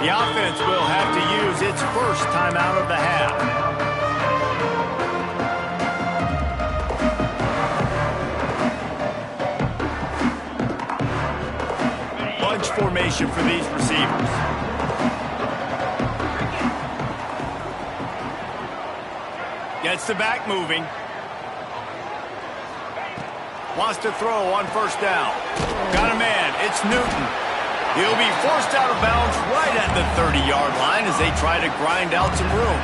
The offense will have to use its first timeout of the half. Bunch formation for these receivers. Gets the back moving. Wants to throw on first down. Got a man. It's Newton. He'll be forced out of bounds right at the 30-yard line as they try to grind out some room.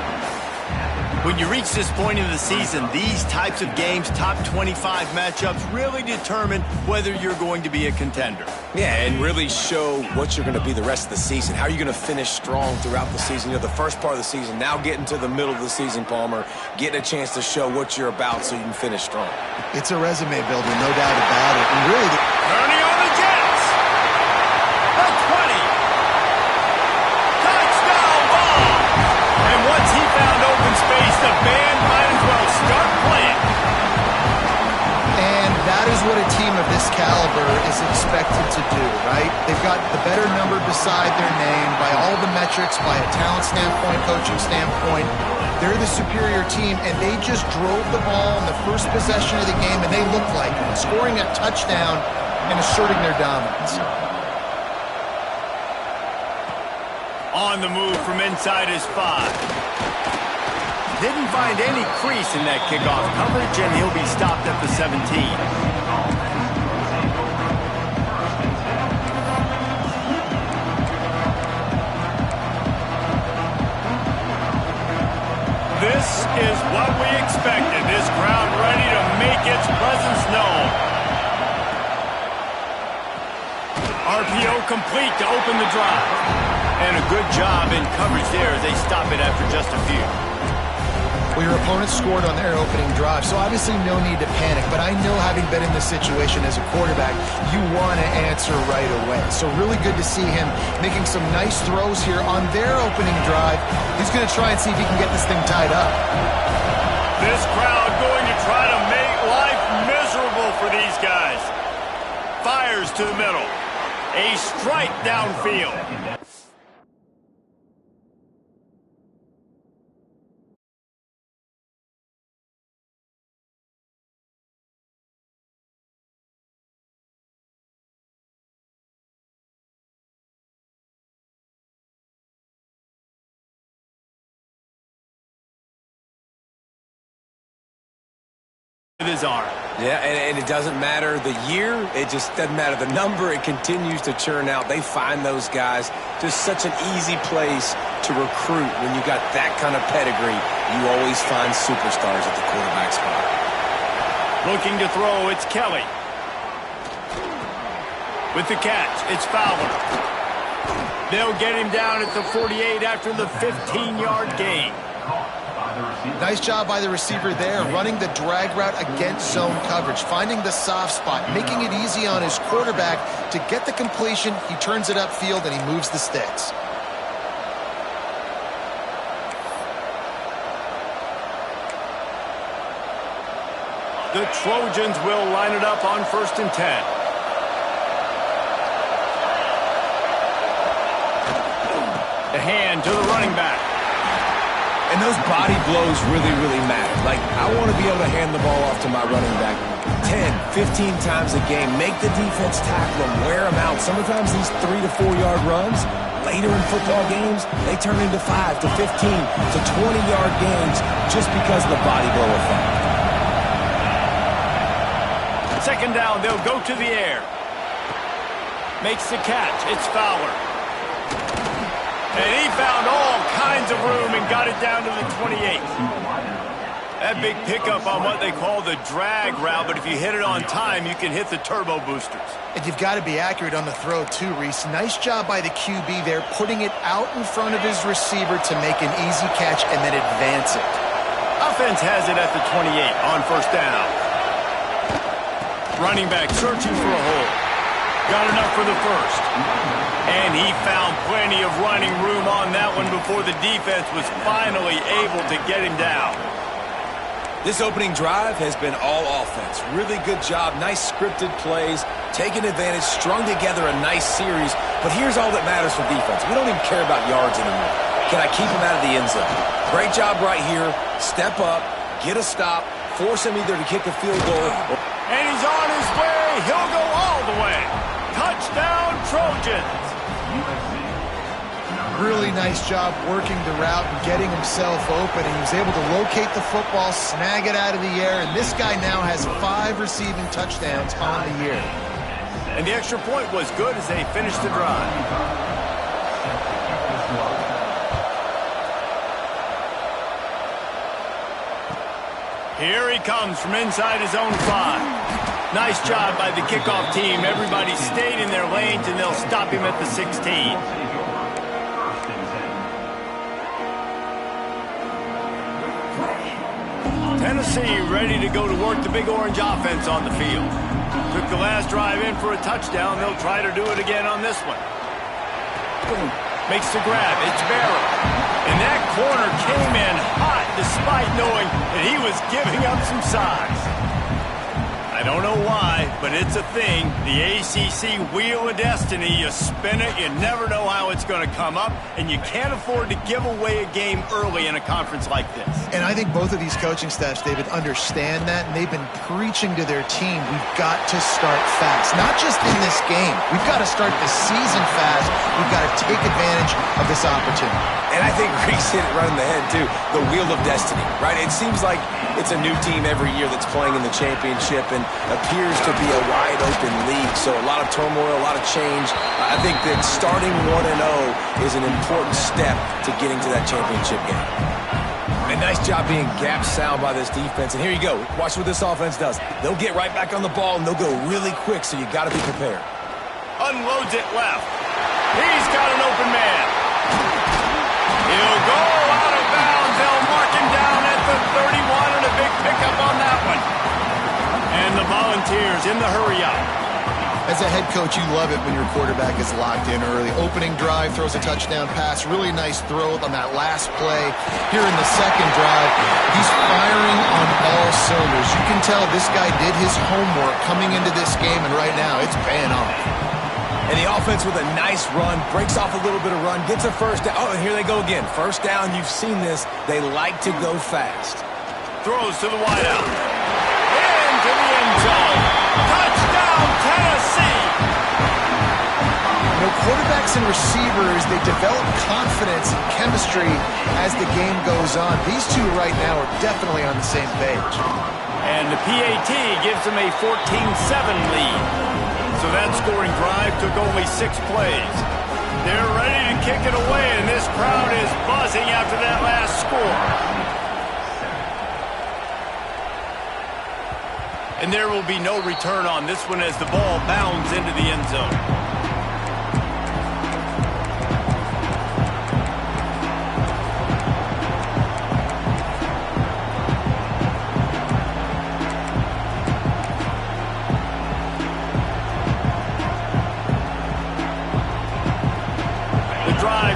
When you reach this point in the season, these types of games, top 25 matchups, really determine whether you're going to be a contender. Yeah, and really show what you're going to be the rest of the season. How are you going to finish strong throughout the season? You know, the first part of the season, now getting to the middle of the season, Palmer, getting a chance to show what you're about so you can finish strong. It's a resume builder, no doubt about it. And really, Ernie on the Jets. The 20. Touchdown ball. And once he found open space, the band might as well start playing. and that is what a team of this caliber is expected to do, right? They've got the better number beside their name by all the metrics, by a talent standpoint, coaching standpoint. They're the superior team, and they just drove the ball in the first possession of the game, and they looked like it, scoring a touchdown and asserting their dominance. On the move from inside his 5. Didn't find any crease in that kickoff coverage, and he'll be stopped at the 17. This is what we expected. This crowd ready to make its presence known. RPO complete to open the drive. And a good job in coverage there as they stop it after just a few. Well, your opponent scored on their opening drive, so obviously no need to panic. But I know, having been in this situation as a quarterback, you want to answer right away. So really good to see him making some nice throws here on their opening drive. He's going to try and see if he can get this thing tied up. This crowd going to try to make life miserable for these guys. Fires to the middle. A strike downfield. With his arm. Yeah, and it doesn't matter the year. It just doesn't matter the number. It continues to churn out. They find those guys just such an easy place to recruit. When you got that kind of pedigree, you always find superstars at the quarterback spot. Looking to throw, it's Kelly. With the catch, it's Fowler. They'll get him down at the 48 after the 15-yard gain. Nice job by the receiver there, running the drag route against zone coverage, finding the soft spot, making it easy on his quarterback to get the completion. He turns it upfield and he moves the sticks. The Trojans will line it up on 1st and 10. The hand to the running back. And those body blows really, really matter. Like, I want to be able to hand the ball off to my running back 10, 15 times a game. Make the defense tackle them, wear them out. Sometimes these 3 to 4 yard runs, later in football games, they turn into 5 to 15 to 20-yard games just because of the body blow effect. 2nd down, they'll go to the air. Makes the catch. It's Fowler. And he found all kinds of room and got it down to the 28. That big pickup on what they call the drag route, but if you hit it on time, you can hit the turbo boosters. And you've got to be accurate on the throw too, Reese. Nice job by the QB there, putting it out in front of his receiver to make an easy catch and then advance it. Offense has it at the 28 on 1st down. Running back searching for a hole. Got enough for the 1st. And he found plenty of running room on that one before the defense was finally able to get him down. This opening drive has been all offense. Really good job, nice scripted plays, taking advantage, strung together a nice series. But here's all that matters for defense. We don't even care about yards anymore. Can I keep him out of the end zone? Great job right here. Step up, get a stop, force him either to kick a field goal. And he's on his way. He'll go all the way. Touchdown, Trojans. Really nice job working the route and getting himself open. And he was able to locate the football, snag it out of the air, and this guy now has 5 receiving touchdowns on the year. And the extra point was good as they finished the drive. Here he comes from inside his own 5. Nice job by the kickoff team. Everybody stayed in their lanes, and they'll stop him at the 16. Tennessee ready to go to work the Big Orange offense on the field. Took the last drive in for a touchdown. They'll try to do it again on this one. Makes the grab. It's Barrow. And that corner came in hot despite knowing that he was giving up some size. I don't know why, but it's a thing. The ACC Wheel of Destiny. You spin it, you never know how it's going to come up, and you can't afford to give away a game early in a conference like this. And I think both of these coaching staffs, David, understand that, and they've been preaching to their team, we've got to start fast. Not just in this game. We've got to start the season fast. We've got to take advantage of this opportunity. And I think Reese hit it right in the head, too. The Wheel of Destiny, right? It seems like it's a new team every year that's playing in the championship and appears to be a wide-open league. So a lot of turmoil, a lot of change. I think that starting 1-0 is an important step to getting to that championship game. And nice job being gap sound by this defense. And here you go. Watch what this offense does. They'll get right back on the ball, and they'll go really quick, so you got to be prepared. Unloads it left. He's got an open man. He'll go out of bounds. They'll mark him down at the 31, and a big pickup on that one. And the Volunteers in the hurry up. As a head coach, you love it when your quarterback is locked in early. Opening drive, throws a touchdown pass. Really nice throw on that last play. Here in the second drive, he's firing on all cylinders. You can tell this guy did his homework coming into this game, and right now it's paying off. And the offense with a nice run, breaks off a little bit of run, gets a first down. Oh, and here they go again. First down, you've seen this. They like to go fast. Throws to the wideout. Into the end zone. Touchdown, Tennessee! You know, quarterbacks and receivers, they develop confidence and chemistry as the game goes on. These two right now are definitely on the same page. And the PAT gives them a 14-7 lead. So that scoring drive took only 6 plays. They're ready to kick it away, and this crowd is buzzing after that last score. And there will be no return on this one as the ball bounds into the end zone.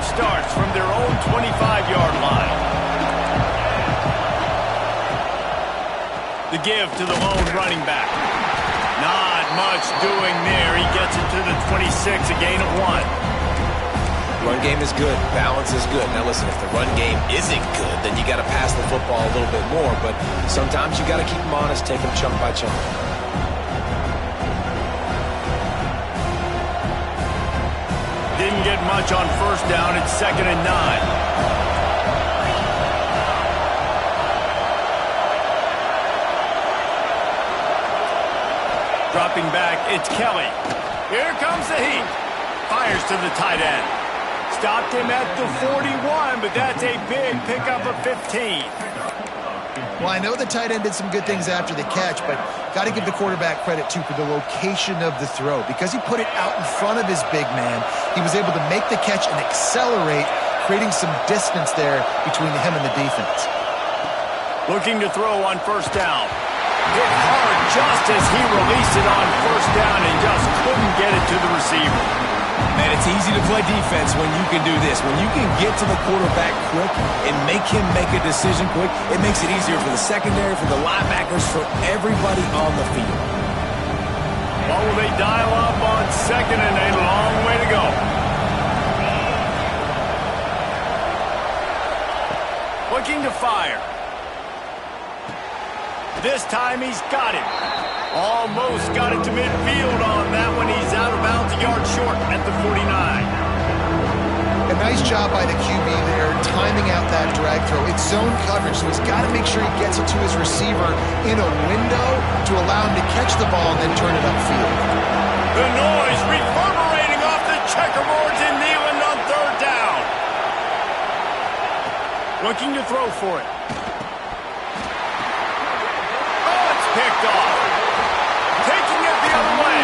Starts from their own 25-yard line. The give to the lone running back. Not much doing there. He gets it to the 26, a gain of 1. Run game is good. Balance is good. Now listen, if the run game isn't good, then you got to pass the football a little bit more. But sometimes you got to keep them honest, take them chunk by chunk. Didn't get much on first down. It's 2nd and 9. Dropping back, it's Kelly. Here comes the heat. Fires to the tight end. Stopped him at the 41, but that's a big pickup of 15. Well, I know the tight end did some good things after the catch, but got to give the quarterback credit, too, for the location of the throw. Because he put it out in front of his big man, he was able to make the catch and accelerate, creating some distance there between him and the defense. Looking to throw on first down. Hit hard just as he released it on first down and just couldn't get it to the receiver. Man, it's easy to play defense when you can do this. When you can get to the quarterback quick and make him make a decision quick, it makes it easier for the secondary, for the linebackers, for everybody on the field. What will they dial up on second and a long way to go? Looking to fire. This time he's got it. Almost got it to midfield on that one. He's out of bounds, a yard short at the 49. A nice job by the QB there, timing out that drag throw. It's zone coverage, so he's got to make sure he gets it to his receiver in a window to allow him to catch the ball and then turn it upfield. The noise reverberating off the checkerboards in Neyland on third down. Looking to throw for it. Oh, it's picked off. Taking it the other way.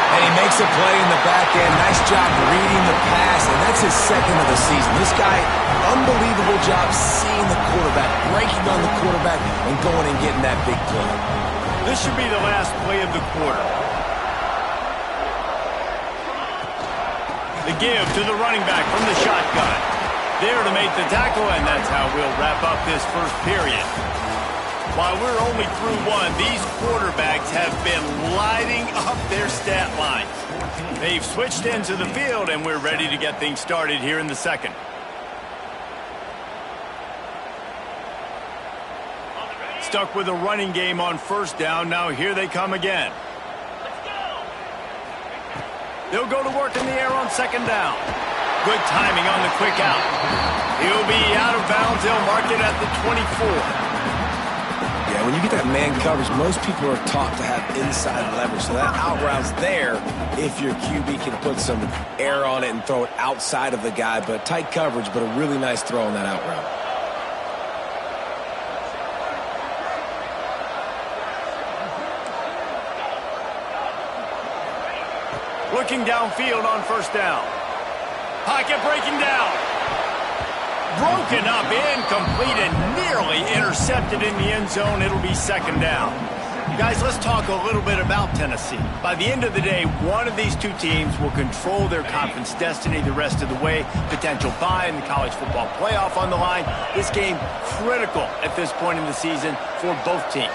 And he makes a play in the back end. Nice job reading the pass, and that's his second of the season. This guy, unbelievable job seeing the quarterback, breaking on the quarterback, and going and getting that big play. This should be the last play of the quarter. The give to the running back from the shotgun. There to make the tackle, and that's how we'll wrap up this first period. While we're only through one, these quarterbacks have been lighting up their stat lines. They've switched into the field, and we're ready to get things started here in the second. Stuck with a running game on first down. Now here they come again. They'll go to work in the air on second down. Good timing on the quick out. He'll be out of bounds. They'll mark it at the 24. Yeah, when you get that man coverage, most people are taught to have inside leverage. So that out route's there if your QB can put some air on it and throw it outside of the guy. But tight coverage, but a really nice throw on that out route. Looking downfield on first down. Pocket breaking down. Broken up, incomplete, and nearly intercepted in the end zone. It'll be second down. Guys, let's talk a little bit about Tennessee. By the end of the day, one of these two teams will control their conference destiny the rest of the way. Potential bye in the college football playoff on the line. This game critical at this point in the season for both teams.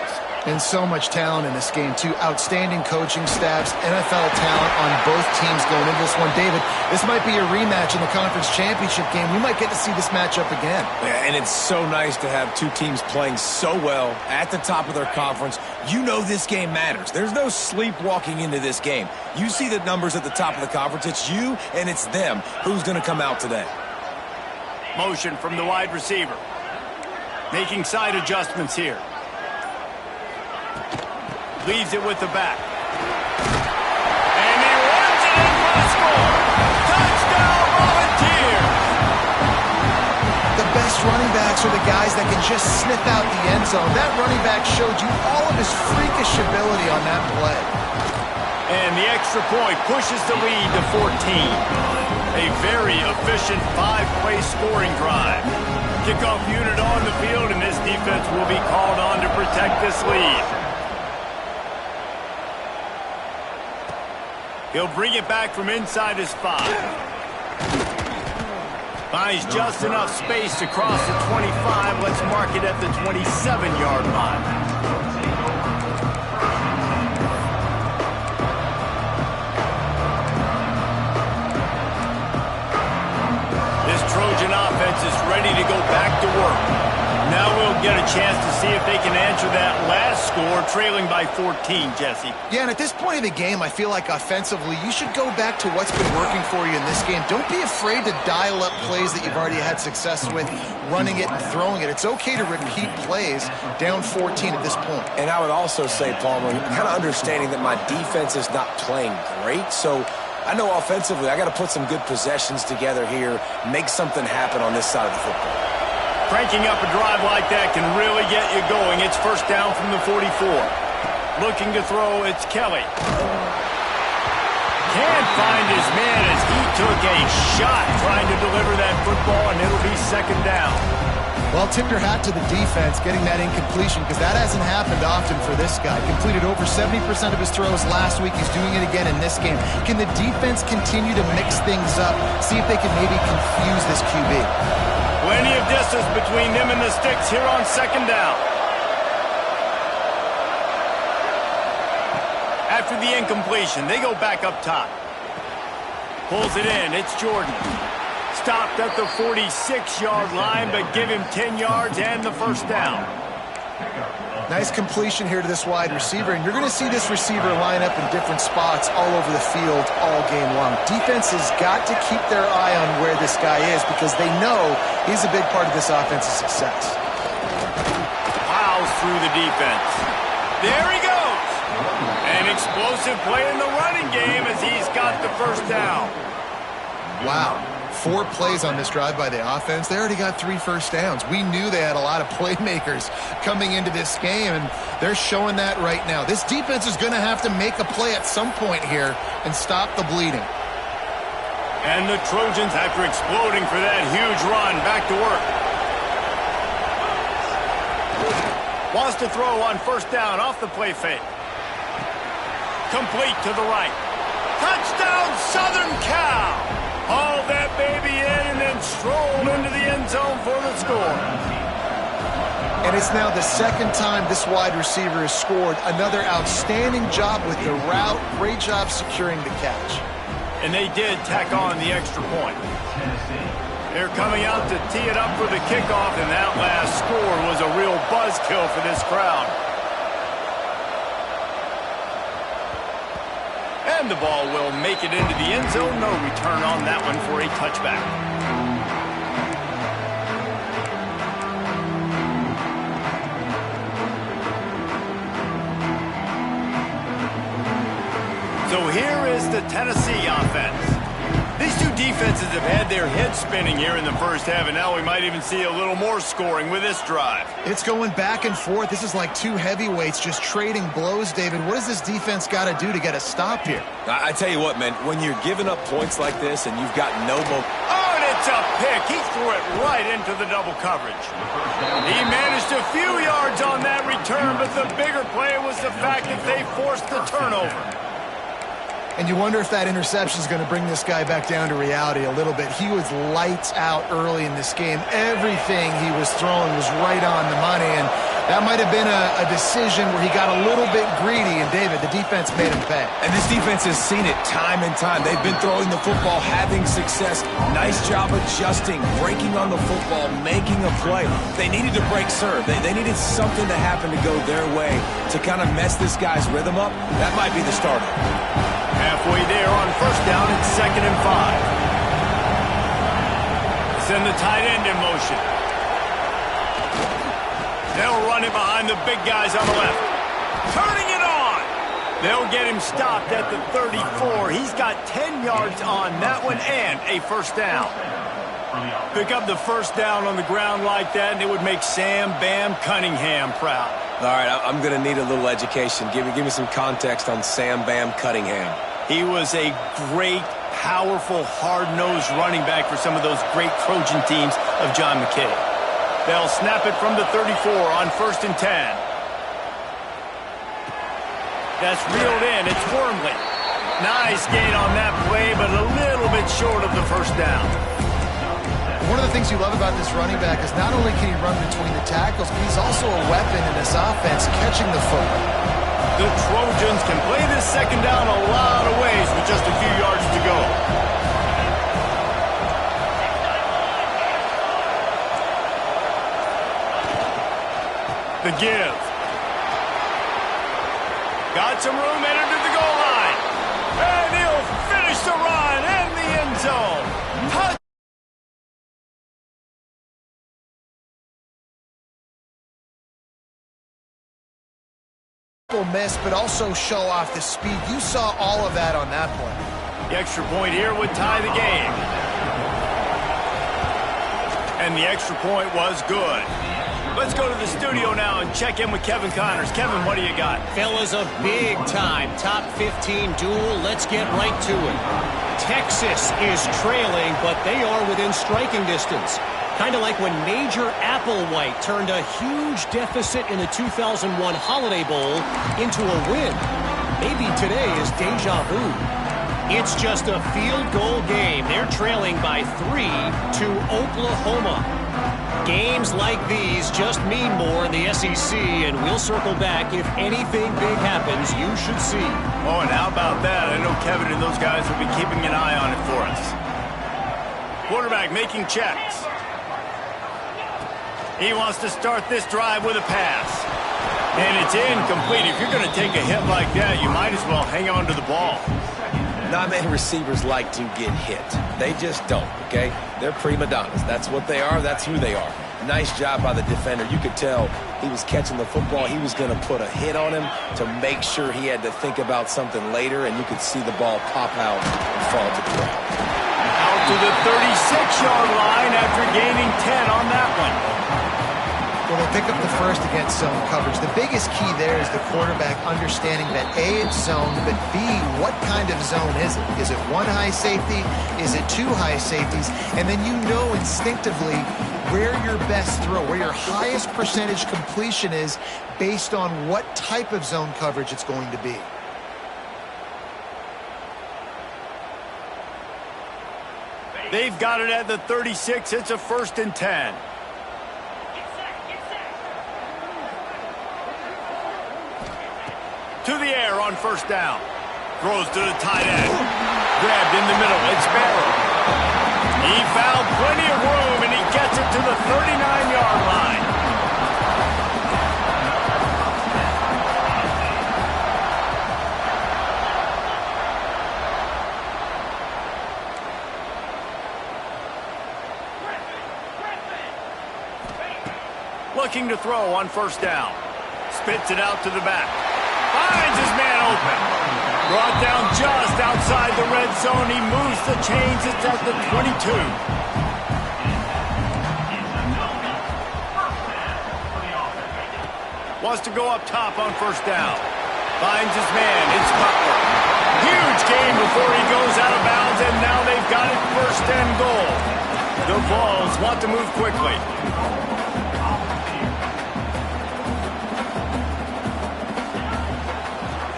And so much talent in this game, too. Outstanding coaching staffs, NFL talent on both teams going into this one. David, this might be a rematch in the conference championship game. We might get to see this matchup again. Yeah, and it's so nice to have two teams playing so well at the top of their conference. You know this game matters. There's no sleepwalking into this game. You see the numbers at the top of the conference. It's you and it's them. Who's going to come out today? Motion from the wide receiver. Making side adjustments here. Leaves it with the back. And he runs it in for the score. Touchdown, Volunteers! The best running backs are the guys that can just sniff out the end zone. That running back showed you all of his freakish ability on that play. And the extra point pushes the lead to 14. A very efficient five-play scoring drive. Kickoff unit on the field, and this defense will be called on to protect this lead. He'll bring it back from inside his 5. Finds just enough space to cross the 25. Let's mark it at the 27-yard line. This Trojan offense is ready to go back to work. Now we'll get a chance to see if they can answer that last score, trailing by 14, Jesse. Yeah, and at this point in the game, I feel like offensively, you should go back to what's been working for you in this game. Don't be afraid to dial up plays that you've already had success with, running it and throwing it. It's okay to repeat plays down 14 at this point. And I would also say, Palmer, kind of understanding that my defense is not playing great, so I know offensively I got to put some good possessions together here, make something happen on this side of the football. Cranking up a drive like that can really get you going. It's first down from the 44. Looking to throw, it's Kelly. Can't find his man as he took a shot trying to deliver that football, and it'll be second down. Well, tip your hat to the defense getting that incompletion because that hasn't happened often for this guy. Completed over 70% of his throws last week. He's doing it again in this game. Can the defense continue to mix things up, see if they can maybe confuse this QB? Plenty of distance between them and the sticks here on second down. After the incompletion, they go back up top. Pulls it in. It's Jordan. Stopped at the 46-yard line, but give him 10 yards and the first down. Nice completion here to this wide receiver, and you're going to see this receiver line up in different spots all over the field all game long. Defense has got to keep their eye on where this guy is because they know he's a big part of this offense's success. Plows through the defense. There he goes. An explosive play in the running game as he's got the first down. Wow. 4 plays on this drive by the offense. They already got 3 first downs. We knew they had a lot of playmakers coming into this game, and they're showing that right now. This defense is going to have to make a play at some point here and stop the bleeding. And the Trojans, after exploding for that huge run, back to work. Wants to throw on first down off the play fake. Complete to the right. Touchdown, Southern Cal! Haul that baby in and then stroll into the end zone for the score. And it's now the second time this wide receiver has scored. Another outstanding job with the route. Great job securing the catch. And they did tack on the extra point. They're coming out to tee it up for the kickoff, and that last score was a real buzzkill for this crowd. And the ball will make it into the end zone. No return on that one for a touchback. So here is the Tennessee offense. These two defenses have had their heads spinning here in the first half, and now we might even see a little more scoring with this drive. It's going back and forth. This is like 2 heavyweights just trading blows, David. What does this defense got to do to get a stop here? I tell you what, man, when you're giving up points like this and you've got no momentum. Oh, and it's a pick. He threw it right into the double coverage. He managed a few yards on that return, but the bigger play was the fact that they forced the turnover. And you wonder if that interception is going to bring this guy back down to reality a little bit. He was lights out early in this game. Everything he was throwing was right on the money, and that might have been a decision where he got a little bit greedy, and David, the defense made him pay. And this defense has seen it time and time. They've been throwing the football, having success. Nice job adjusting, breaking on the football, making a play. They needed to break serve. They needed something to happen to go their way to kind of mess this guy's rhythm up. That might be the starter. Halfway there on first down, it's 2nd and 5. Send the tight end in motion. They'll run it behind the big guys on the left. Turning it on. They'll get him stopped at the 34. He's got 10 yards on that one and a first down. Pick up the first down on the ground like that, and it would make Sam Bam Cunningham proud. All right, I'm going to need a little education. Give me some context on Sam Bam Cunningham. He was a great, powerful, hard-nosed running back for some of those great Trojan teams of John McKay. They'll snap it from the 34 on 1st and 10. That's reeled in. It's Wormley. Nice gain on that play, but a little bit short of the first down. One of the things you love about this running back is not only can he run between the tackles, but he's also a weapon in this offense, catching the football. The Trojans can play this second down a lot of ways with just a few yards to go. The give. Got some room, entered to the goal line. And he'll finish the run in the end zone. Touchdown. Miss, but also show off the speed. You saw all of that on that play. The extra point here would tie the game. And the extra point was good. Let's go to the studio now and check in with Kevin Connors. Kevin, what do you got? Fellas, a big-time top 15 duel. Let's get right to it. Texas is trailing, but they are within striking distance. Kind of like when Major Applewhite turned a huge deficit in the 2001 Holiday Bowl into a win. Maybe today is deja vu. It's just a field goal game. They're trailing by 3 to Oklahoma. Games like these just mean more in the SEC, and we'll circle back. If anything big happens, you should see. Oh, and how about that? I know Kevin and those guys will be keeping an eye on it for us. Quarterback making checks. He wants to start this drive with a pass. And it's incomplete. If you're going to take a hit like that, you might as well hang on to the ball. Not many receivers like to get hit. They just don't, okay? They're prima donnas. That's what they are. That's who they are. Nice job by the defender. You could tell he was catching the football. He was going to put a hit on him to make sure he had to think about something later, and you could see the ball pop out and fall to the ground. Out to the 36-yard line after gaining 10 on that one. Well, they pick up the first against zone coverage. The biggest key there is the quarterback understanding that A, it's zone, but B, what kind of zone is it? Is it one high safety? Is it two high safeties? And then you know instinctively where your best throw, where your highest percentage completion is based on what type of zone coverage it's going to be. They've got it at the 36. It's a 1st and 10. To the air on 1st down. Throws to the tight end. Grabbed in the middle. It's Barrow. He found plenty of room, and he gets it to the 39-yard line. Looking to throw on 1st down. Spits it out to the back. Finds his man open. Brought down just outside the red zone. He moves the chains. It's at the 22. Wants to go up top on 1st down. Finds his man. It's Butler. Huge gain before he goes out of bounds, and now they've got it 1st and goal. The Vols want to move quickly.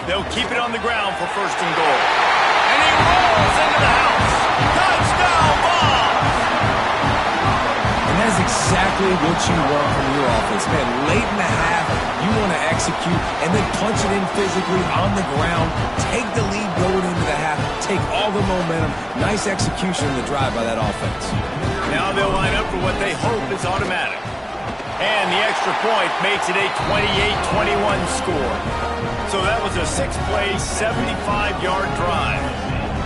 They'll keep it on the ground for 1st and goal. And he rolls into the house. Touchdown, Vols! And that's exactly what you want from your offense, man. Late in the half, you want to execute and then punch it in physically on the ground. Take the lead going into the half. Take all the momentum. Nice execution in the drive by that offense. Now they'll line up for what they hope is automatic. And the extra point makes it a 28-21 score. So that was a 6-play, 75-yard drive.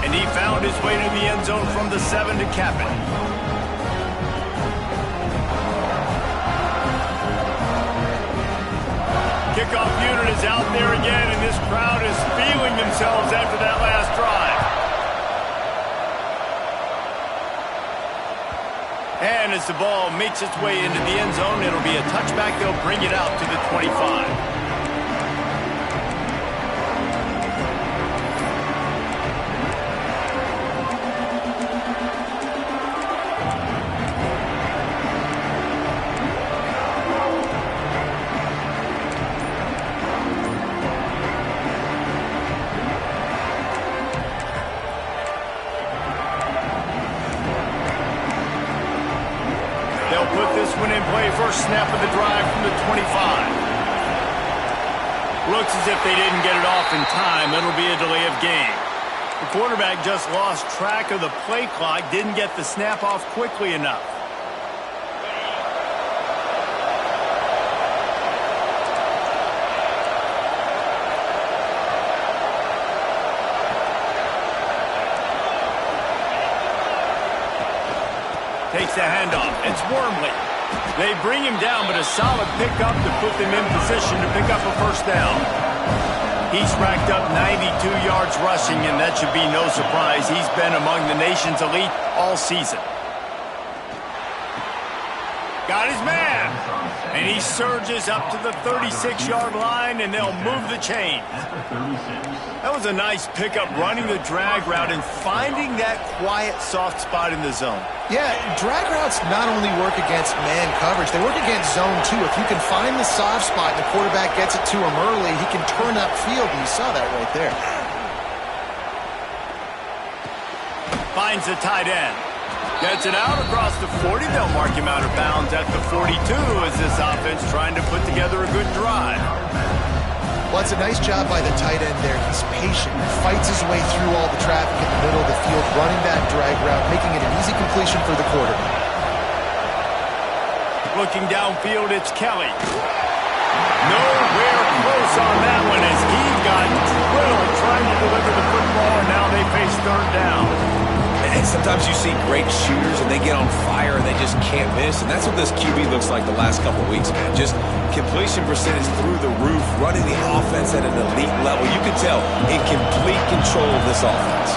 And he found his way to the end zone from the 7 to cap it. Kickoff unit is out there again, and this crowd is feeling themselves after that last drive. And as the ball makes its way into the end zone, it'll be a touchback. They'll bring it out to the 25. First snap of the drive from the 25. Looks as if they didn't get it off in time. It'll be a delay of game. The quarterback just lost track of the play clock, didn't get the snap off quickly enough. Takes the handoff. It's Wormley. They bring him down, but a solid pickup to put them in position to pick up a 1st down. He's racked up 92 yards rushing, and that should be no surprise. He's been among the nation's elite all season. Got his man. And he surges up to the 36-yard line, and they'll move the chain. That was a nice pickup, running the drag route and finding that quiet, soft spot in the zone. Yeah, drag routes not only work against man coverage, they work against zone too. If you can find the soft spot and the quarterback gets it to him early, he can turn upfield, and you saw that right there. Finds the tight end. Gets it out across the 40. They'll mark him out of bounds at the 42 as this offense trying to put together a good drive. Well, it's a nice job by the tight end there. He's patient, fights his way through all the traffic in the middle of the field, running that drag route, making it an easy completion for the quarterback. Looking downfield, it's Kelly. Nowhere close on that one as he got drilled trying to deliver the football, and now they face third down. And sometimes you see great shooters and they get on fire and they just can't miss. And that's what this QB looks like the last couple of weeks, man. Just completion percentage through the roof, running the offense at an elite level. You can tell in complete control of this offense.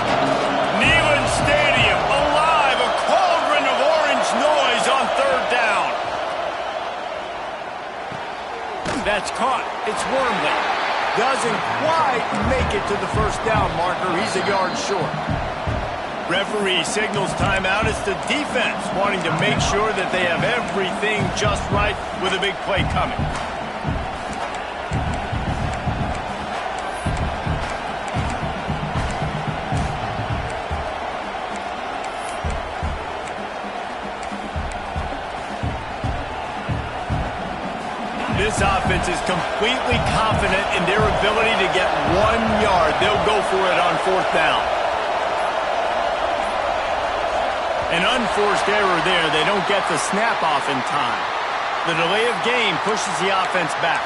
Neyland Stadium alive, a cauldron of orange noise on third down. That's caught. It's Wormley. Doesn't quite make it to the first down marker. He's a yard short. Referee signals timeout. It's the defense wanting to make sure that they have everything just right with a big play coming. This offense is completely confident in their ability to get 1 yard. They'll go for it on fourth down. An unforced error there. They don't get the snap off in time. The delay of game pushes the offense back.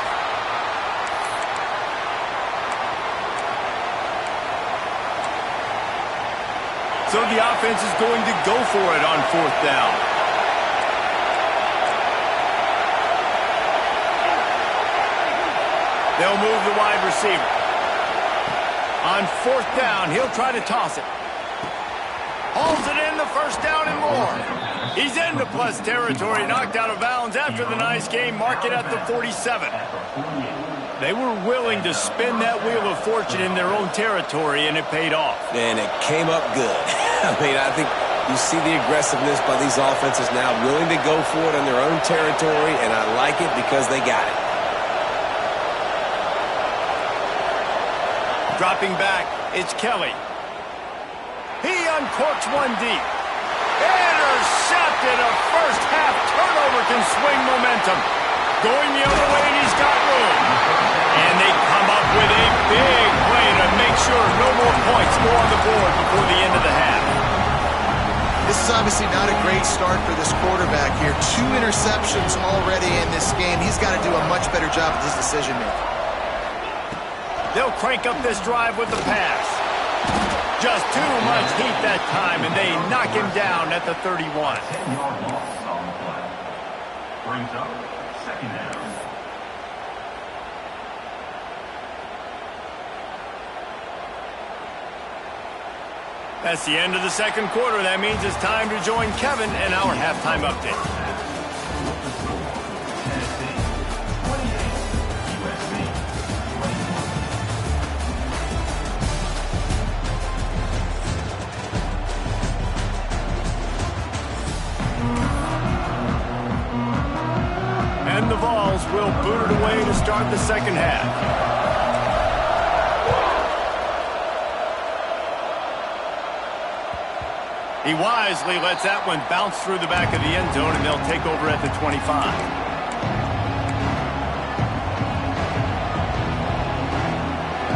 So the offense is going to go for it on fourth down. They'll move the wide receiver. On fourth down, he'll try to toss it. Hauls it in, the first down and more. He's into plus territory, knocked out of bounds after the nice game. Mark it at the 47. They were willing to spin that wheel of fortune in their own territory, and it paid off. And it came up good. I mean, I think you see the aggressiveness by these offenses now, willing to go for it in their own territory, and I like it because they got it. Dropping back, it's Kelly. He uncorks one deep. Intercepted. A first half turnover can swing momentum. Going the other way, and he's got room. And they come up with a big play to make sure no more points go on the board before the end of the half. This is obviously not a great start for this quarterback here. 2 interceptions already in this game. He's got to do a much better job with his decision-making. They'll crank up this drive with the pass. Just too much heat that time, and they knock him down at the 31. 10-yard loss on the play. Brings up second down. That's the end of the second quarter. That means it's time to join Kevin in our halftime update. And the Vols will boot it away to start the second half. He wisely lets that one bounce through the back of the end zone, and they'll take over at the 25.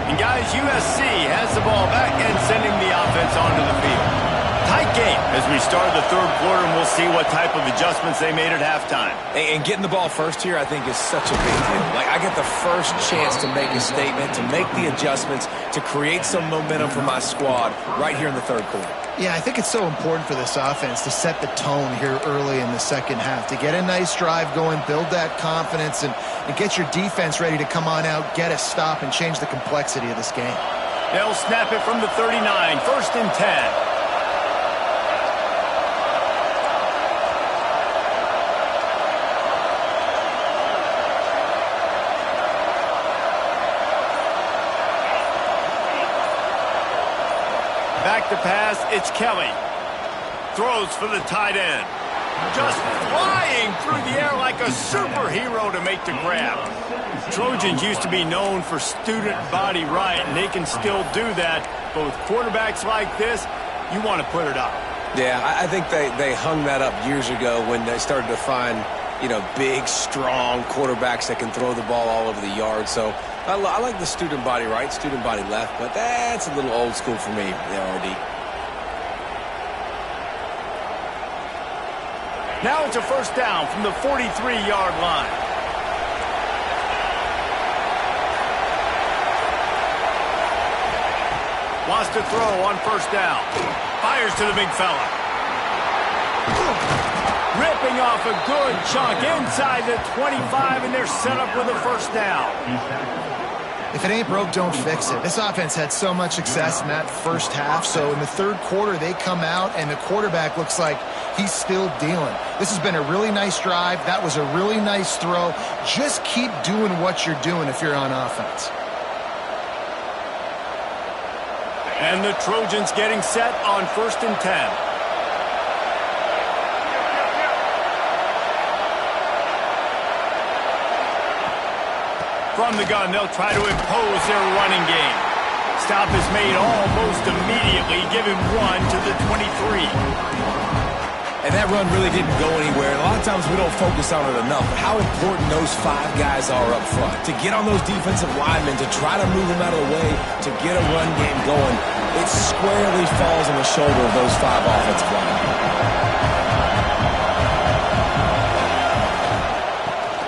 And guys, USC has the ball back and sending the offense onto the field. Tight game as we start the third quarter, and we'll see what type of adjustments they made at halftime. And getting the ball first here, I think, is such a big deal. Like, I get the first chance to make a statement, to make the adjustments, to create some momentum for my squad right here in the third quarter. Yeah, I think it's so important for this offense to set the tone here early in the second half, to get a nice drive going, build that confidence, and get your defense ready to come on out, get a stop, and change the complexity of this game. They'll snap it from the 39, first and 10. to pass, it's Kelly. Throws for the tight end. Just flying through the air like a superhero to make the grab. Trojans used to be known for student body right, and they can still do that. But with quarterbacks like this, you want to put it up. Yeah, I think they hung that up years ago when they started to find, you know, big, strong quarterbacks that can throw the ball all over the yard. So I like the student body right, student body left, but that's a little old school for me, the RD. Now it's a first down from the 43-yard line. Wants to throw on first down. Fires to the big fella. Ripping off a good chunk inside the 25, and they're set up with a first down. If it ain't broke, don't fix it. This offense had so much success in that first half, so in the third quarter, they come out, and the quarterback looks like he's still dealing. This has been a really nice drive. That was a really nice throw. Just keep doing what you're doing if you're on offense. And the Trojans getting set on 1st and 10. From the gun, they'll try to impose their running game. Stop is made almost immediately, giving one to the 23. And that run really didn't go anywhere. And a lot of times we don't focus on it enough. How important those 5 guys are up front. To get on those defensive linemen, to try to move them out of the way, to get a run game going, it squarely falls on the shoulder of those 5 offensive linemen.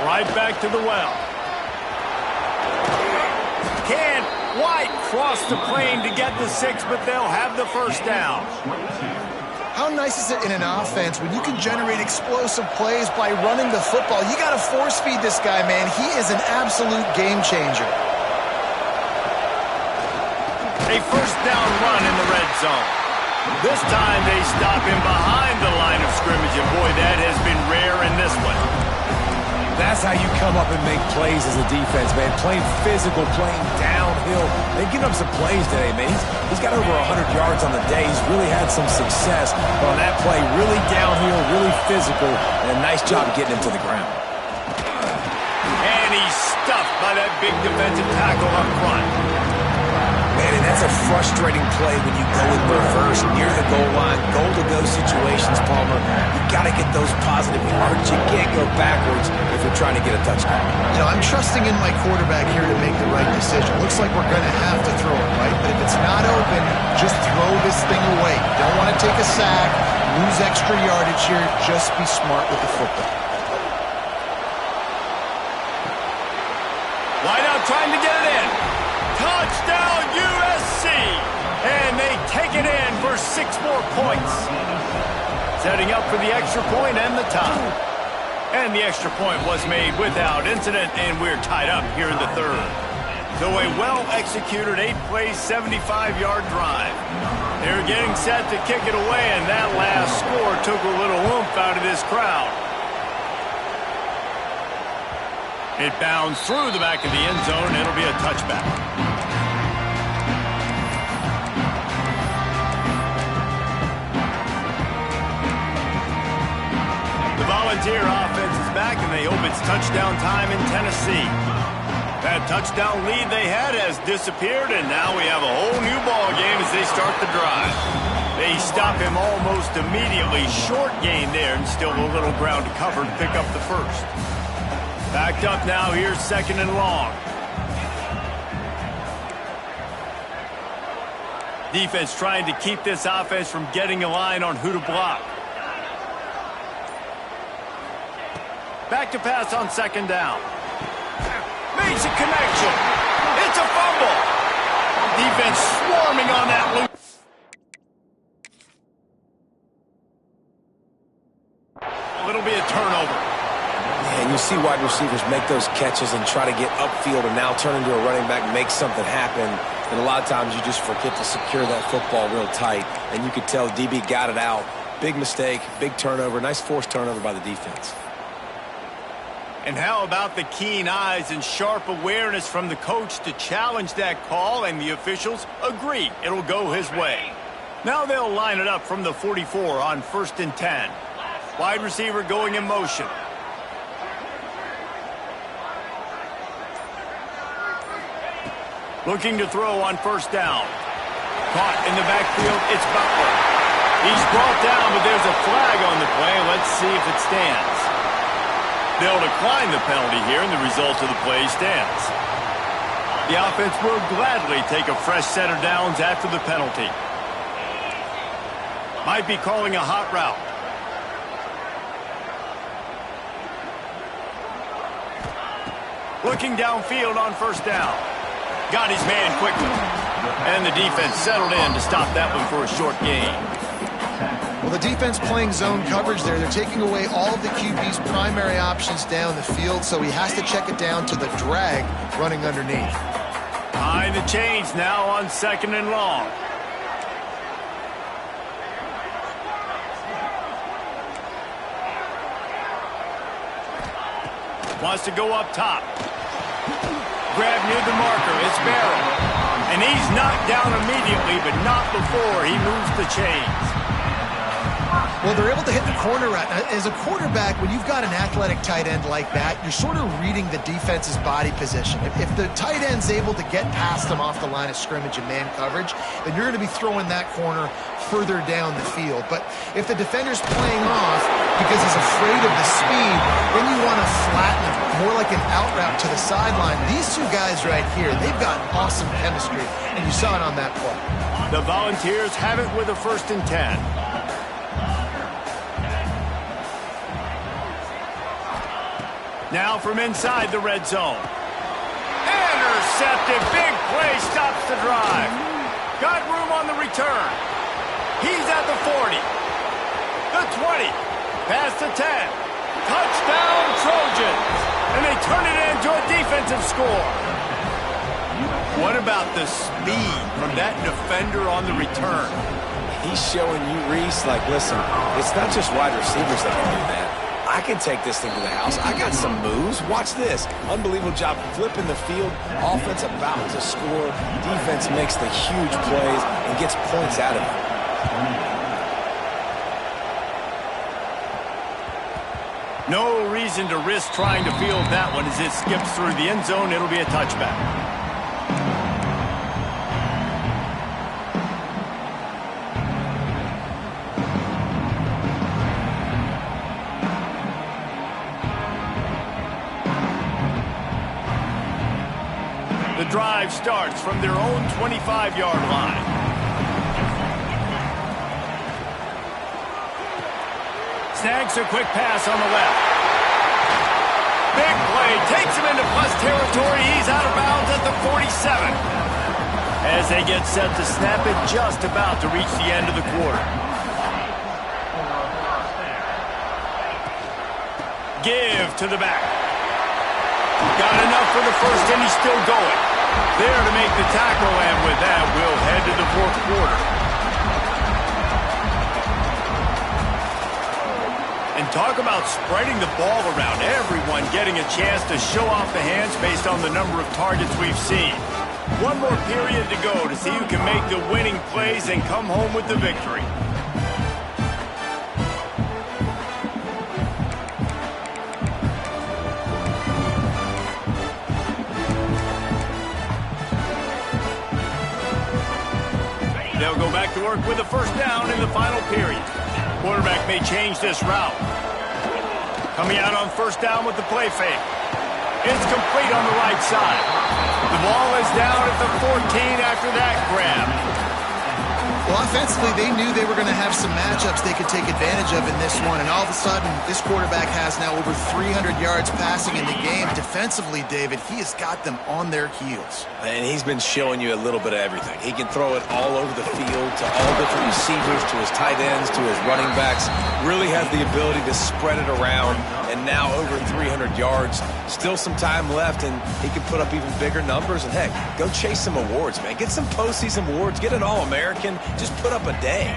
Right back to the well. Can White cross the plane to get the 6, but they'll have the first down. How nice is it in an offense when you can generate explosive plays by running the football? You got to force feed this guy, man. He is an absolute game changer. A first down run in the red zone. This time they stop him behind the line of scrimmage, and boy, that has been rare in this one. That's how you come up and make plays as a defense, man. Playing physical, playing downhill. They've given up some plays today, man. He's got over 100 yards on the day. He's really had some success on that play. Really downhill, really physical, and a nice job getting him to the ground. And he's stuffed by that big defensive tackle up front. Man, and that's a frustrating play when you go in reverse near the goal line, goal-to-go situations, Palmer. You got to get those positive yards. You can't go backwards if you're trying to get a touchdown. You know, I'm trusting in my quarterback here to make the right decision. Looks like we're going to have to throw it, right? But if it's not open, just throw this thing away. You don't want to take a sack, lose extra yardage here. Just be smart with the football. Wide out trying to get it in. Touchdown USC! And they take it in for 6 more points. Setting up for the extra point and the tie. And the extra point was made without incident, and we're tied up here in the third. So a well-executed 8-play, 75-yard drive. They're getting set to kick it away, and that last score took a little oomph out of this crowd. It bounds through the back of the end zone. It'll be a touchback. The Volunteer offense is back, and they hope it's touchdown time in Tennessee. That touchdown lead they had has disappeared, and now we have a whole new ball game as they start the drive. They stop him almost immediately. Short gain there, and still a little ground to cover to pick up the first. Backed up now, here's 2nd and long. Defense trying to keep this offense from getting a line on who to block. Back to pass on 2nd down. Makes a connection. It's a fumble. Defense swarming on that loop. It'll be a turnover. And you see wide receivers make those catches and try to get upfield and now turn into a running back and make something happen. And a lot of times you just forget to secure that football real tight. And you could tell DB got it out. Big mistake, big turnover, nice forced turnover by the defense. And how about the keen eyes and sharp awareness from the coach to challenge that call, and the officials agree it'll go his way. Now they'll line it up from the 44 on 1st and 10. Wide receiver going in motion. Looking to throw on 1st down. Caught in the backfield, it's Butler. He's brought down, but there's a flag on the play. Let's see if it stands. They'll decline the penalty here, and the result of the play stands. The offense will gladly take a fresh set of downs after the penalty. Might be calling a hot route. Looking downfield on 1st down. Got his man quickly. And the defense settled in to stop that one for a short gain. Well, the defense playing zone coverage there. They're taking away all of the QB's primary options down the field, so he has to check it down to the drag running underneath. Behind the chains now on 2nd and long. Wants to go up top. Grab near the marker. It's Barrow. And he's knocked down immediately, but not before he moves the chains. Well, they're able to hit the corner route. As a quarterback, when you've got an athletic tight end like that, you're sort of reading the defense's body position. If the tight end's able to get past them off the line of scrimmage and man coverage, then you're going to be throwing that corner further down the field. But if the defender's playing off because he's afraid of the speed, then you want to flatten him, more like an out route to the sideline. These two guys right here, they've got awesome chemistry, and you saw it on that play. The Volunteers have it with a 1st and 10. Now from inside the red zone. Intercepted. Big play stops the drive. Got room on the return. He's at the 40. The 20. Past the 10. Touchdown Trojans. And they turn it into a defensive score. What about the speed from that defender on the return? He's showing you, Reese, like, listen, it's not just wide receivers that can do that. I can take this thing to the house. I got some moves. Watch this. Unbelievable job flipping the field. Offense about to score. Defense makes the huge plays and gets points out of it. No reason to risk trying to field that one as it skips through the end zone. It'll be a touchback. The drive starts from their own 25-yard line. Snags a quick pass on the left. Big play. Takes him into plus territory. He's out of bounds at the 47. As they get set to snap it, just about to reach the end of the quarter. Give to the back. Got enough for the first, and he's still going. There to make the tackle, and with that, we'll head to the 4th quarter. And talk about spreading the ball around. Everyone getting a chance to show off the hands based on the number of targets we've seen. One more period to go to see who can make the winning plays and come home with the victory. They'll go back to work with a 1st down in the final period. Quarterback may change this route. Coming out on 1st down with the play fake. It's complete on the right side. The ball is down at the 14 after that grab. Well, offensively, they knew they were going to have some matchups they could take advantage of in this one, and all of a sudden, this quarterback has now over 300 yards passing in the game. Defensively, David, he has got them on their heels. And he's been showing you a little bit of everything. He can throw it all over the field to all different receivers, to his tight ends, to his running backs. Really has the ability to spread it around, and now over 300 yards. Still some time left, and he can put up even bigger numbers. And, heck, go chase some awards, man. Get some postseason awards. Get an All-American. Just put up a day.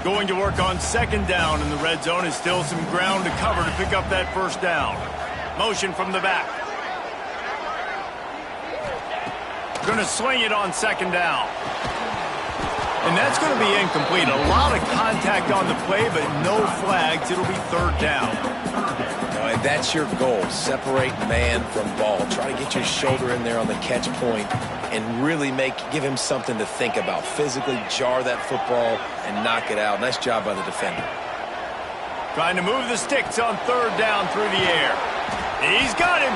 Going to work on 2nd down in the red zone is still some ground to cover to pick up that 1st down. Motion from the back. Going to swing it on 2nd down. And that's going to be incomplete. A lot of contact on the play, but no flags. It'll be third down. All right, that's your goal. Separate man from ball. Try to get your shoulder in there on the catch point and really give him something to think about. Physically jar that football and knock it out. Nice job by the defender. Trying to move the sticks on third down through the air. He's got him.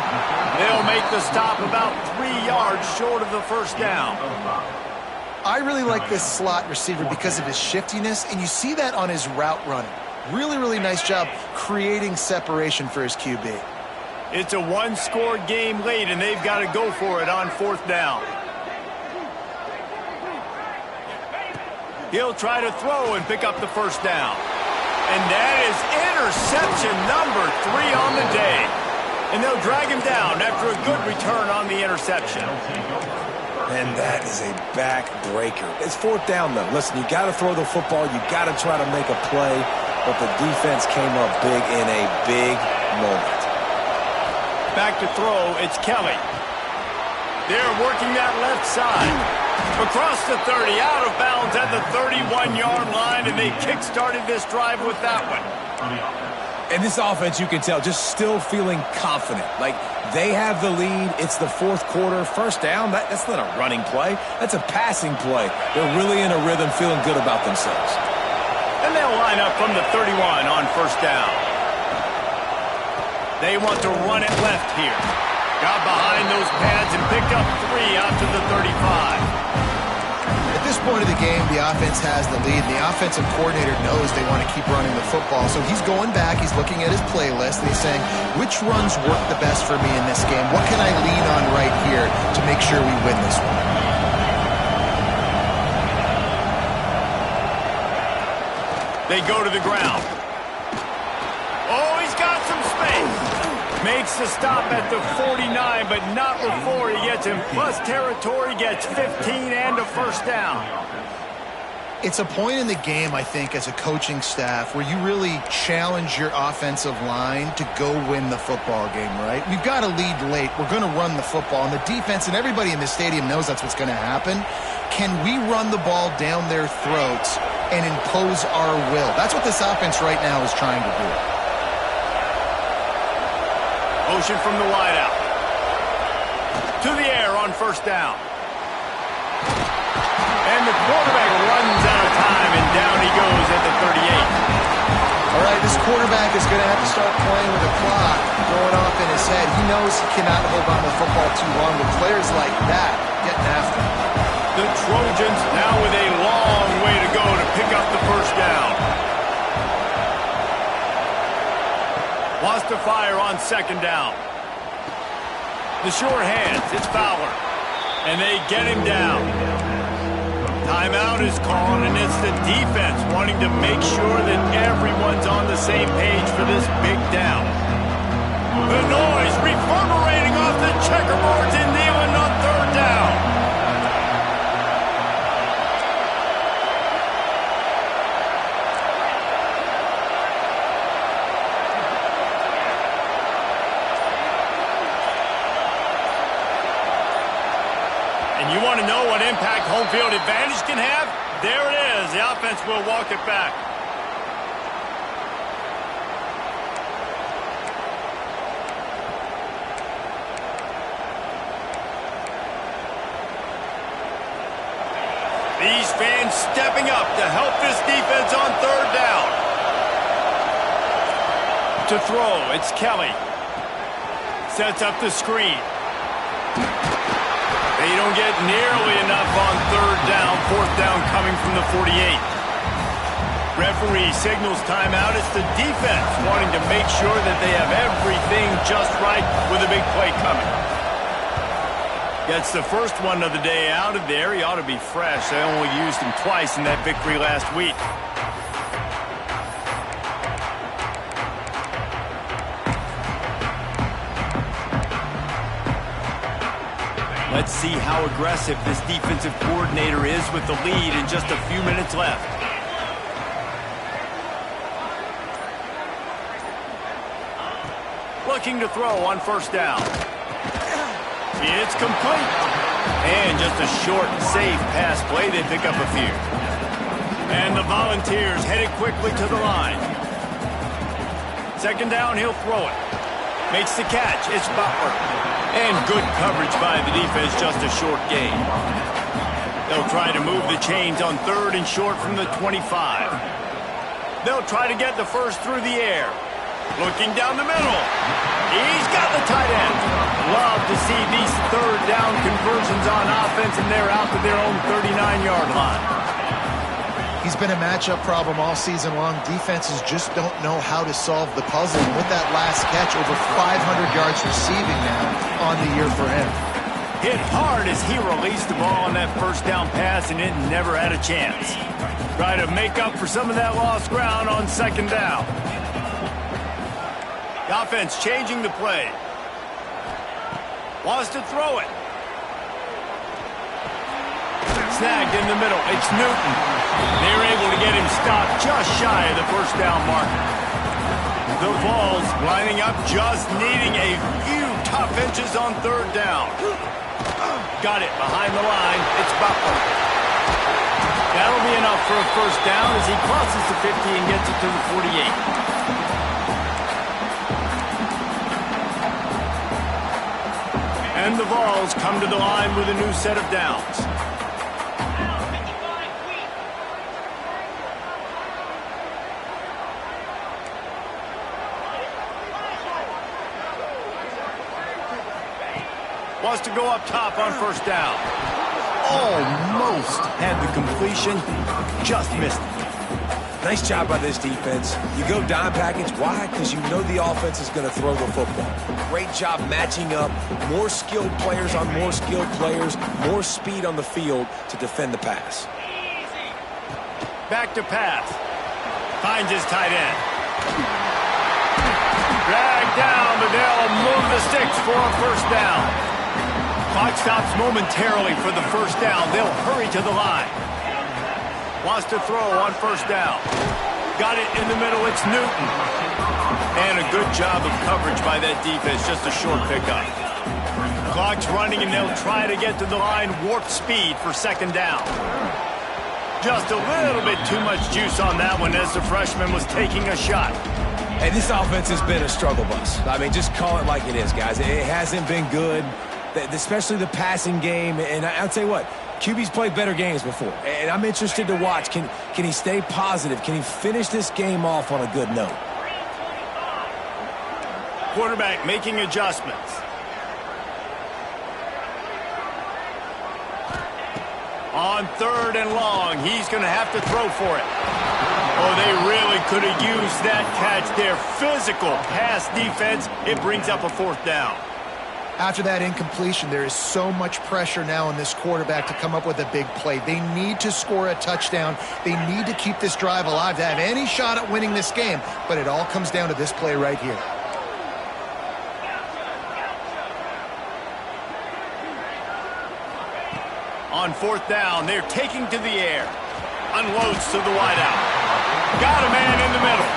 They'll make the stop about 3 yards short of the first down. I really like this slot receiver because of his shiftiness, and you see that on his route running. Really, really nice job creating separation for his QB. It's a one-score game late, and they've got to go for it on fourth down. He'll try to throw and pick up the first down. And that is interception number 3 on the day. And they'll drag him down after a good return on the interception. And that is a backbreaker. It's fourth down, though. Listen, you got to throw the football. You got to try to make a play. But the defense came up big in a big moment. Back to throw, it's Kelly. They're working that left side. Across the 30, out of bounds at the 31-yard line, and they kick-started this drive with that one. And this offense, you can tell, just still feeling confident. Like, they have the lead. It's the fourth quarter. First down, that's not a running play. That's a passing play. They're really in a rhythm, feeling good about themselves. And they'll line up from the 31 on first down. They want to run it left here. Got behind those pads and picked up 3 out to the 35. At this point of the game, the offense has the lead. The offensive coordinator knows they want to keep running the football. So he's going back, he's looking at his playlist, and he's saying, which runs work the best for me in this game? What can I lean on right here to make sure we win this one? They go to the ground. Oh, he's got some space. Makes the stop at the 49, but not before he gets in plus territory, gets 15 and a first down. It's a point in the game, I think, as a coaching staff where you really challenge your offensive line to go win the football game, right? We've got to lead late. We're going to run the football, and the defense and everybody in the stadium knows that's what's going to happen. Can we run the ball down their throats and impose our will? That's what this offense right now is trying to do. Motion from the wideout. To the air on first down. And the quarterback runs out of time, and down he goes at the 38. All right, this quarterback is going to have to start playing with the clock going off in his head. He knows he cannot hold on to the football too long with players like that getting after him. The Trojans now with a long way to go to pick up the first down. Wants to fire on second down. The short hands, it's Fowler. And they get him down. Timeout is called, and it's the defense wanting to make sure that everyone's on the same page for this big down. The noise reverberating off the checkerboards in Neyland on third down. You want to know what impact home field advantage can have? There it is. The offense will walk it back. These fans stepping up to help this defense on third down. To throw, it's Kelly. Sets up the screen. They don't get nearly enough on third down. Fourth down coming from the 48. Referee signals timeout. It's the defense wanting to make sure that they have everything just right with a big play coming. Gets the first one of the day out of there. He ought to be fresh. They only used him twice in that victory last week. Let's see how aggressive this defensive coordinator is with the lead and just a few minutes left. Looking to throw on first down. It's complete. And just a short, safe pass play. They pick up a few. And the Volunteers headed quickly to the line. Second down, he'll throw it. Makes the catch. It's Butler. And good coverage by the defense, just a short gain. They'll try to move the chains on third and short from the 25. They'll try to get the first through the air. Looking down the middle. He's got the tight end. Love to see these third down conversions on offense, and they're out to their own 39-yard line. He's been a matchup problem all season long. Defenses just don't know how to solve the puzzle. And with that last catch, over 500 yards receiving now on the year for him. Hit hard as he released the ball on that first down pass, and it never had a chance. Try to make up for some of that lost ground on second down. The offense changing the play. Wants to throw it. Snagged in the middle. It's Newton. They're able to get him stopped just shy of the first down marker. The Vols lining up, just needing a few tough inches on third down. Got it behind the line. It's Butler. That'll be enough for a first down as he crosses the 50 and gets it to the 48. And the Vols come to the line with a new set of downs. Wants to go up top on first down. Almost had the completion, just missed it. Nice job by this defense. You go dime package. Why? Because you know the offense is going to throw the football. Great job matching up. More skilled players on more skilled players. More speed on the field to defend the pass. Back to pass. Finds his tight end. Dragged down, but they'll move the sticks for a first down. Clock stops momentarily for the first down. They'll hurry to the line. Wants to throw on first down. Got it in the middle. It's Newton. And a good job of coverage by that defense. Just a short pickup. Clock's running, and they'll try to get to the line. Warp speed for second down. Just a little bit too much juice on that one as the freshman was taking a shot. Hey, this offense has been a struggle bus. I mean, just call it like it is, guys. It hasn't been good, especially the passing game. And I'll tell you what, QB's played better games before. And I'm interested to watch. Can he stay positive? Can he finish this game off on a good note? Quarterback making adjustments. On third and long, he's going to have to throw for it. Oh, they really could have used that catch there. Physical pass defense. It brings up a fourth down. After that incompletion, there is so much pressure now on this quarterback to come up with a big play. They need to score a touchdown. They need to keep this drive alive to have any shot at winning this game. But it all comes down to this play right here. On fourth down, they're taking to the air. Unloads to the wideout. Got a man in the middle.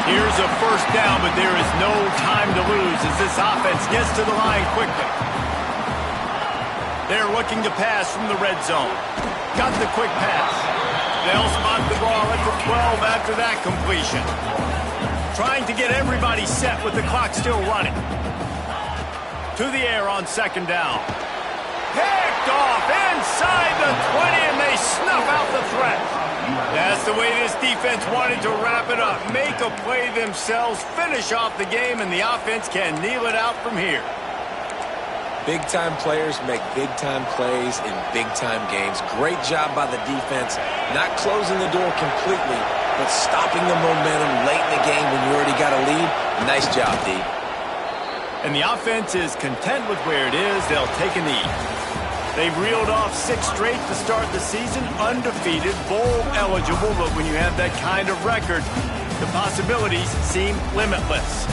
Here's a first down, but there is no time to lose as this offense gets to the line quickly. They're looking to pass from the red zone. Got the quick pass. They'll spot the ball at the 12 after that completion. Trying to get everybody set with the clock still running. To the air on second down. Picked off inside the 20, and they snuff out the threat. That's the way this defense wanted to wrap it up. Make a play themselves, finish off the game, and the offense can kneel it out from here. Big-time players make big-time plays in big-time games. Great job by the defense, not closing the door completely, but stopping the momentum late in the game when you already got a lead. Nice job, D. And the offense is content with where it is. They'll take a knee. They've reeled off 6 straight to start the season, undefeated, bowl eligible, but when you have that kind of record, the possibilities seem limitless.